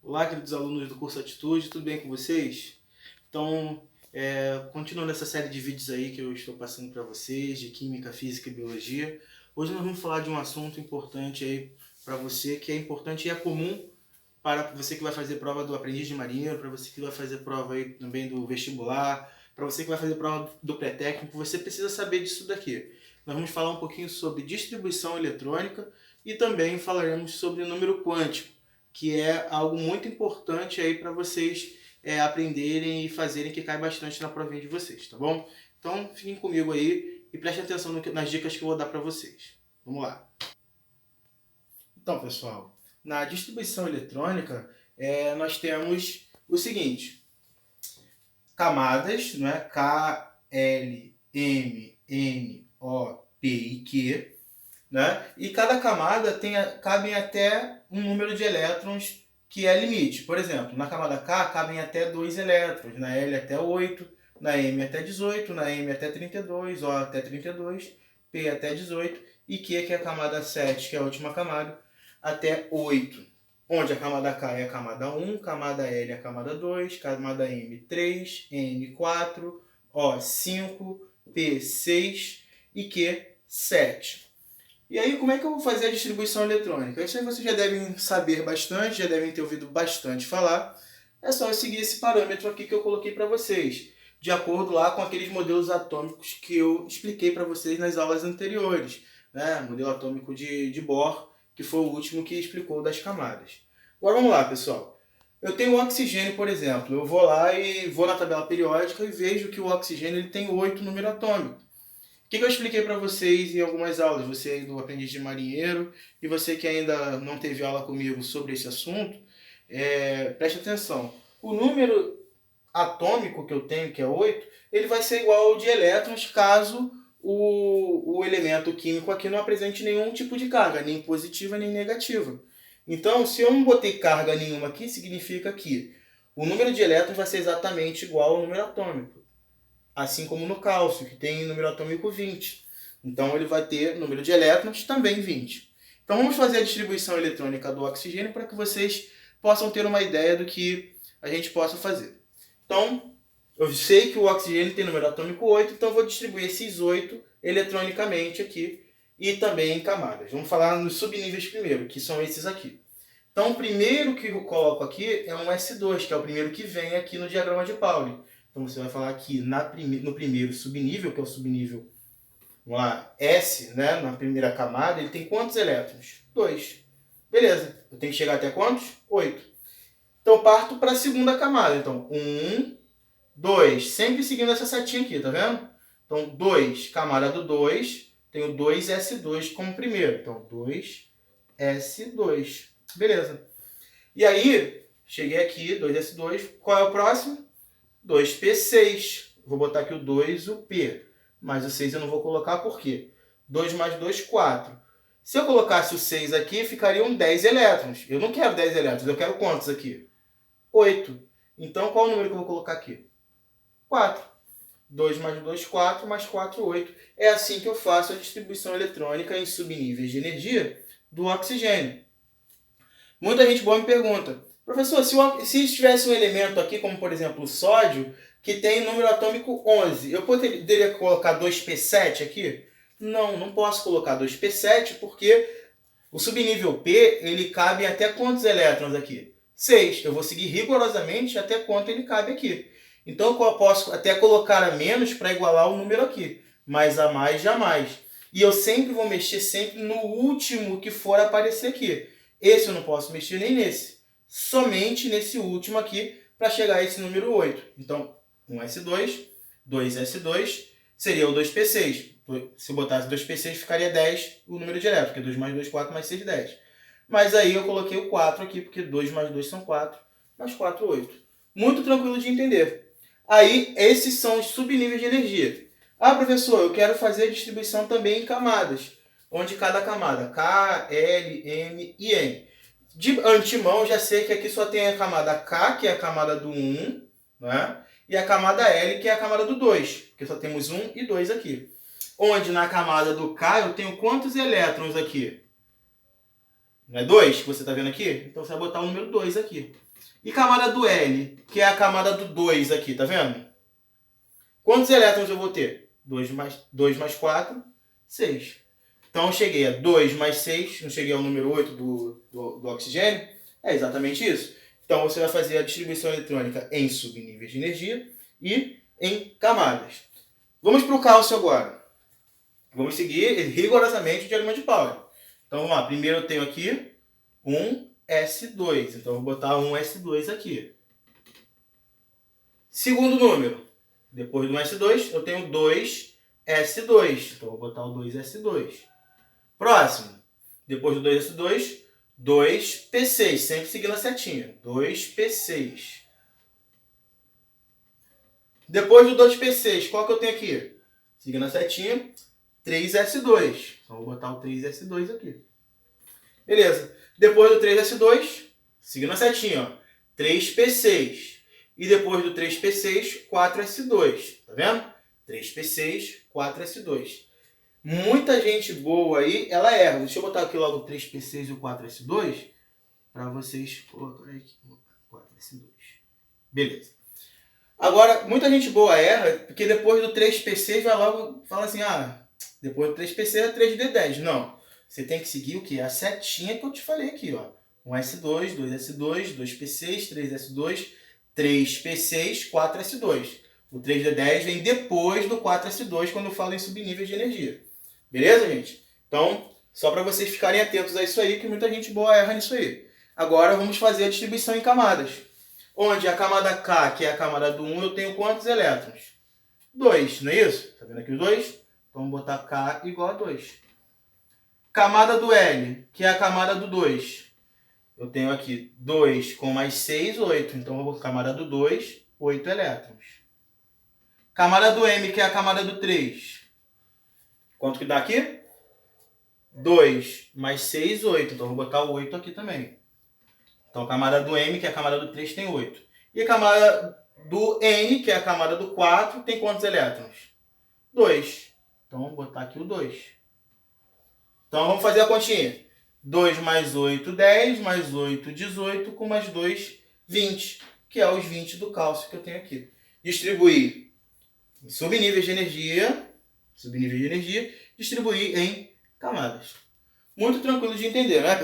Olá, queridos alunos do curso Atitude, tudo bem com vocês? Então, continuando essa série de vídeos aí que eu estou passando para vocês, de Química, Física e Biologia, hoje nós vamos falar de um assunto importante aí para você, que é importante e é comum para você que vai fazer prova do aprendiz de marinheiro, para você que vai fazer prova aí também do vestibular, para você que vai fazer prova do pré-técnico, você precisa saber disso daqui. Nós vamos falar um pouquinho sobre distribuição eletrônica e também falaremos sobre número quântico, que é algo muito importante aí para vocês aprenderem e fazerem, que cai bastante na provinha de vocês, tá bom? Então fiquem comigo aí e prestem atenção nas dicas que eu vou dar para vocês. Vamos lá! Então, pessoal, na distribuição eletrônica nós temos o seguinte: camadas, não é? K, L, M, N, O, P e Q, né? E cada camada cabem até um número de elétrons que é limite. Por exemplo, na camada K cabem até 2 elétrons, na L até 8, na M até 18, na M até 32, O até 32, P até 18 e Q, que é a camada 7, que é a última camada, até 8. Onde a camada K é a camada 1, camada L é a camada 2, camada M 3, N 4, O 5, P 6 e Q 7. E aí, como é que eu vou fazer a distribuição eletrônica? Isso aí vocês já devem saber bastante, já devem ter ouvido bastante falar. É só eu seguir esse parâmetro aqui que eu coloquei para vocês, de acordo lá com aqueles modelos atômicos que eu expliquei para vocês nas aulas anteriores, né? Modelo atômico de Bohr, que foi o último que explicou das camadas. Agora vamos lá, pessoal. Eu tenho o oxigênio, por exemplo. Eu vou lá e vou na tabela periódica e vejo que o oxigênio ele tem 8 número atômico. O que eu expliquei para vocês em algumas aulas, você aí do aprendiz de marinheiro e você que ainda não teve aula comigo sobre esse assunto, preste atenção. O número atômico que eu tenho, que é 8, ele vai ser igual ao de elétrons caso o elemento químico aqui não apresente nenhum tipo de carga, nem positiva nem negativa. Então, se eu não botei carga nenhuma aqui, significa que o número de elétrons vai ser exatamente igual ao número atômico. Assim como no cálcio, que tem número atômico 20. Então ele vai ter número de elétrons também 20. Então vamos fazer a distribuição eletrônica do oxigênio para que vocês possam ter uma ideia do que a gente possa fazer. Então, eu sei que o oxigênio tem número atômico 8, então eu vou distribuir esses 8 eletronicamente aqui e também em camadas. Vamos falar nos subníveis primeiro, que são esses aqui. Então o primeiro que eu coloco aqui é um S2, que é o primeiro que vem aqui no diagrama de Pauli. Então você vai falar que no primeiro subnível, que é o subnível, vamos lá, S, né, na primeira camada, ele tem quantos elétrons? 2. Beleza. Eu tenho que chegar até quantos? 8. Então eu parto para a segunda camada. Então 1, 2, sempre seguindo essa setinha aqui, tá vendo? Então 2, camada do 2, tenho 2S2 como primeiro. Então 2S2. Beleza. E aí, cheguei aqui, 2S2, qual é o próximo? 2P6. Vou botar aqui o 2, o P. Mas o 6 eu não vou colocar por quê? 2 mais 2, 4. Se eu colocasse o 6 aqui, ficariam 10 elétrons. Eu não quero 10 elétrons, eu quero quantos aqui? 8. Então, qual é o número que eu vou colocar aqui? 4. 2 mais 2, 4, mais 4, 8. É assim que eu faço a distribuição eletrônica em subníveis de energia do oxigênio. Muita gente boa me pergunta: professor, se tivesse um elemento aqui, como por exemplo o sódio, que tem número atômico 11, eu poderia colocar 2P7 aqui? Não, não posso colocar 2P7 porque o subnível P, ele cabe até quantos elétrons aqui? 6. Eu vou seguir rigorosamente até quanto ele cabe aqui. Então eu posso até colocar a menos para igualar o número aqui, mas a mais jamais. E eu sempre vou mexer sempre no último que for aparecer aqui. Esse eu não posso mexer nem nesse. Somente nesse último aqui para chegar a esse número 8. Então, 1S2, 2S2, seria o 2P6. Se eu botasse 2P6, ficaria 10 o número de elétrons, porque 2 mais 2, 4, mais 6, 10. Mas aí eu coloquei o 4 aqui, porque 2 mais 2 são 4, mais 4, 8. Muito tranquilo de entender. Aí, esses são os subníveis de energia. Ah, professor, eu quero fazer a distribuição também em camadas, onde cada camada, K, L, M e N. De antemão, já sei que aqui só tem a camada K, que é a camada do 1, né? E a camada L, que é a camada do 2, porque só temos 1 e 2 aqui. Onde na camada do K eu tenho quantos elétrons aqui? Não é 2 que você está vendo aqui? Então você vai botar o número 2 aqui. E camada do L, que é a camada do 2 aqui, tá vendo? Quantos elétrons eu vou ter? 2 mais 4, 6. Então eu cheguei a 2 mais 6, não cheguei ao número 8 do oxigênio. É exatamente isso. Então você vai fazer a distribuição eletrônica em subníveis de energia e em camadas. Vamos para o cálcio agora. Vamos seguir rigorosamente o diagrama de Pauli. Então vamos lá. Primeiro eu tenho aqui um S2. Então eu vou botar um S2 aqui. Segundo número. Depois do S2 eu tenho 2S2. Então eu vou botar o 2S2. Próximo. Depois do 2S2, 2P6. Sempre seguindo a setinha. 2P6. Depois do 2P6, qual que eu tenho aqui? Seguindo a setinha, 3S2. Então, vou botar o 3S2 aqui. Beleza. Depois do 3S2, seguindo a setinha, ó, 3P6. E depois do 3P6, 4S2. Tá vendo? 3P6, 4S2. Muita gente boa aí, ela erra. Deixa eu botar aqui logo o 3P6 e o 4S2 para vocês colocarem aqui. 4S2. Beleza. Agora, muita gente boa erra, porque depois do 3P6 vai logo fala assim, depois do 3P6 é 3D10. Não. Você tem que seguir o quê? A setinha que eu te falei aqui, ó. 1S2, 2S2, 2P6, 3S2, 3P6, 4S2. O 3D10 vem depois do 4S2 quando eu falo em subníveis de energia. Beleza, gente? Então, só para vocês ficarem atentos a isso aí, que muita gente boa erra nisso aí. Agora vamos fazer a distribuição em camadas. Onde a camada K, que é a camada do 1, eu tenho quantos elétrons? 2, não é isso? Tá vendo aqui os 2? Então vamos botar K igual a 2. Camada do L, que é a camada do 2. Eu tenho aqui 2 com mais 6, 8. Então eu vou botar a camada do 2, 8 elétrons. Camada do M, que é a camada do 3. Quanto que dá aqui? 2 mais 6, 8. Então eu vou botar o 8 aqui também. Então, a camada do M, que é a camada do 3, tem 8. E a camada do N, que é a camada do 4, tem quantos elétrons? 2. Então, vamos botar aqui o 2. Então, vamos fazer a continha. 2 mais 8, 10, mais 8, 18, com mais 2, 20. Que é os 20 do cálcio que eu tenho aqui. Distribuir em subníveis de energia, distribuir em camadas. Muito tranquilo de entender, né?